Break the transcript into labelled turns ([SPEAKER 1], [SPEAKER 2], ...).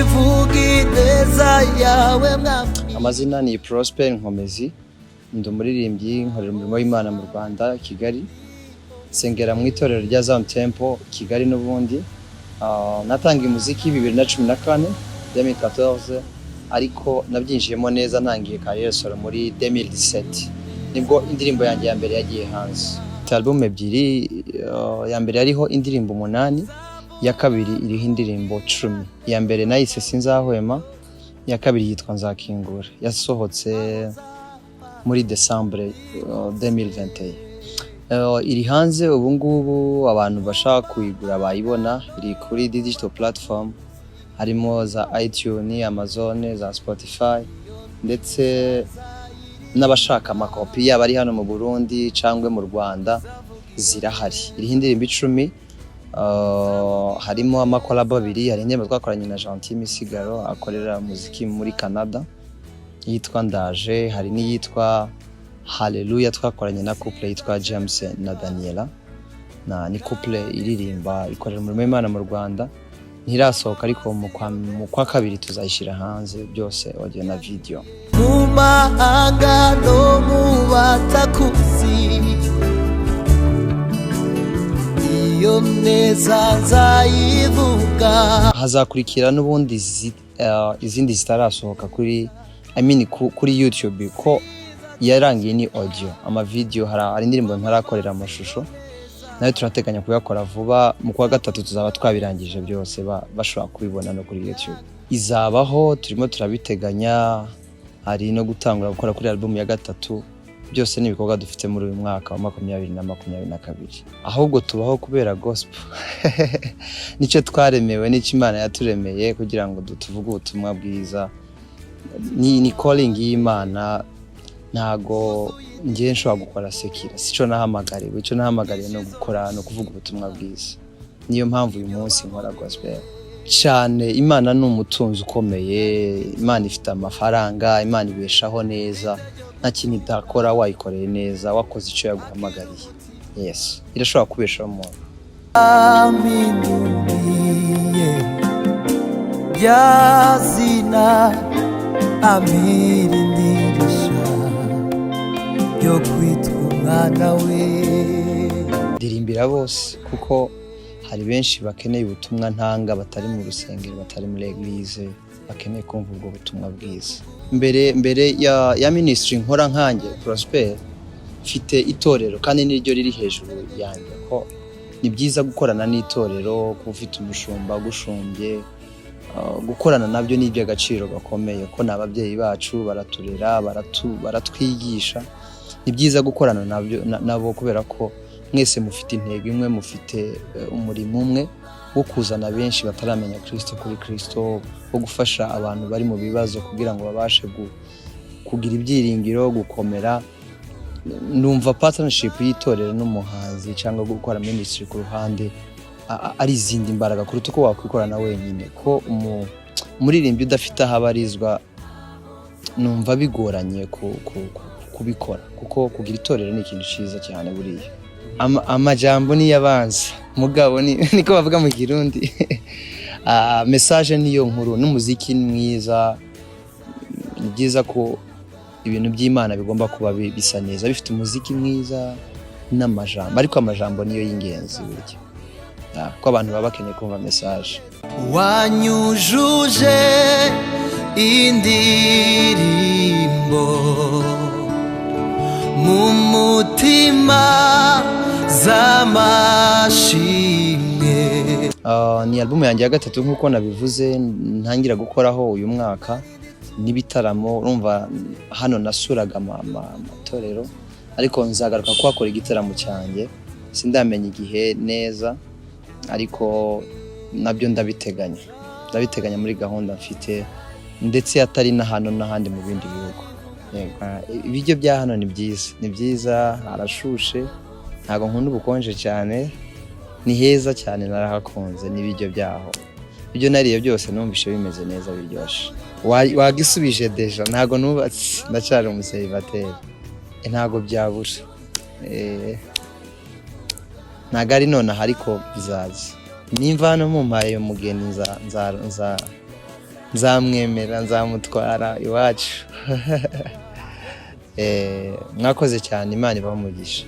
[SPEAKER 1] ivuga ineza yawe mwami.
[SPEAKER 2] Amazina ni Prosper NKOMEZI, ndi umuririmbyi nkorera umurimo w'Imana mu Rwanda Kigali, sengera mu itorero rya Zion Temple Kigali n'ubundi. Natangiye umuziki 2014 2014, ariko nabyinjiyemo neza ntangiye carrière solo muri 2017, nibwo indirimbo yanjye ya mbere yagiye hanze. Album ebyiri, ya mbere yariho indirimbo 8, ya kabiri iriho indirimbo 10. Ya mbere nayise sinzahwema, ya kabiri yitwa nzakingura, yasohotse muri December 2021. Iri hanze ubu ngubu abantu bashaka kuyigura bayibona, iri kuri digital platform, harimo za iTunes, Amazon, za Spotify, ndetse n'abashaka amakopi yaba ari hano mu Burundi cyangwa mu Rwanda zirahari. Iriho indirimbo 10, harimo amakolabo 2, hari indirimbo twakoranye na Misigaro akorera umuziki muri Canada yitwa Ndaje, hari n'iyitwa Hallelujah twakoranye na couple yitwa James na Daniela, ni couple iririmba ikorera umurimo w'Imana mu Rwanda. Ntirasohoka ariko mu kwa kabiri tuzayishira hanze, byose audio na video.
[SPEAKER 1] Mu mahanga no mu batakuzi, iyo neza nzayivuga.
[SPEAKER 2] Hazakurikira n'ubundi izindi zitarasohoka kuri kuri YouTube, ko yarangiye ni audio. Ama video hari indirimbo ntarakorera amashusho, nayo turateganya kuyakora vuba. Mu kwa gatatu tuzaba twabirangije byose, bashobora kubibona no kuri YouTube. Izabaho, turimo turabiteganya, hari no gutangura gukora kuri album ya gatatu. Byose n'ibikorwa dufite muri uyu mwaka wa 2022. Ahubwo tubaho kubera gospel. Nico twaremewe, nico Imana yaturemeye kugira ngo tuvuge ubutumwa bwiza. Ni calling y'Imana, ntago ngiye nshobora gukora sekira. Sico nahamagariwe, ico nahamagariye no gukora no kuvuga ubutumwa bwiza. Niyo mpamvu uyu munsi nkora gospel cyane. Imana ni umutunzi ukomeye, Imana ifite amafaranga, Imana ibeshaho neza, nta kintu idakora wayikoreye neza, wakoze icyo yaguhamagariye. Yes, irashobora kubeshaho umuntu.
[SPEAKER 1] Aminuye yazina amirindirisha yo kwitwa umwana we.
[SPEAKER 2] Ndirimbira bose, kuko hari benshi bakeneye ubutumwa ntanga, batari mu rusengero, batari muri eglise, bakeneye kumva ubwo butumwa bwiza. Mbere ya ministry nkora nkanjye Prosper, mfite itorero kandi niryo riri hejuru yanjye, ko ni byiza gukorana n'itorero, ko ufite umushumba gushumbye. Gukorana nabyo ni iby'agaciro gakomeye, ko n'ababyeyi bacu baraturera, baratwigisha. Ni byiza gukorana nabo kubera ko mwese mufite intego imwe, mufite umurimo umwe wo kuzana benshi bataramenya Kristo kuri Kristo, wo gufasha abantu bari mu bibazo kugira ngo babashe kugira ibyiringiro, gukomera. Numva partnership y'itorero n'umuhanzi cyangwa gukora ministry ku ruhande ari izindi imbaraga kuruta uko wakwikorana wenyine, ko umuririmbyi udafite ahabarizwa numva bigoranye kubikora, kuko kugira itorero ni ikintu cyiza cyane buriya. Amajambo ni yabanza mugabo niko bavuga mu Kirundi. Message niyo nkuru, n'umuziki ni mwiza. Ni byiza ko ibintu by'Imana bigomba kuba bisa neza, bifite umuziki mwiza n'amajambo, ariko amajambo niyo y'ingenzi burya, ko abantu baba bakeneye kumva message.
[SPEAKER 1] Wanyujuje indirimbo mu mutima z'amashimwe.
[SPEAKER 2] Ni album yanjye ya gatatu nk'uko nabivuze, ntangira gukoraho uyu mwaka n'ibitaramo. Urumva hano nasuraga amatorero, ariko nzagaruka kuhakora igitaramo cyanjye, sindamenya igihe neza, ariko nabyo ndabiteganya muri gahunda mfite, ndetse atari na hano n'ahandi mu bindi bihugu. Ibiryo bya hano ni byiza, harashushe, ntago nkunda ubukonje cyane, ni heza cyane, narahakunze n'ibiryo byaho. Ibyo nariye byose numvishe bimeze neza, biryoshye. Wagisubije deja, ntago nubatse, ndacyari umuserivateri, ntago byabura. Ntago ari none ariko bizaza. Nimva hano mumpaye umugeni nzamwemera nzamutwara iwacu. Mwakoze cyane, Imana ibahe umugisha.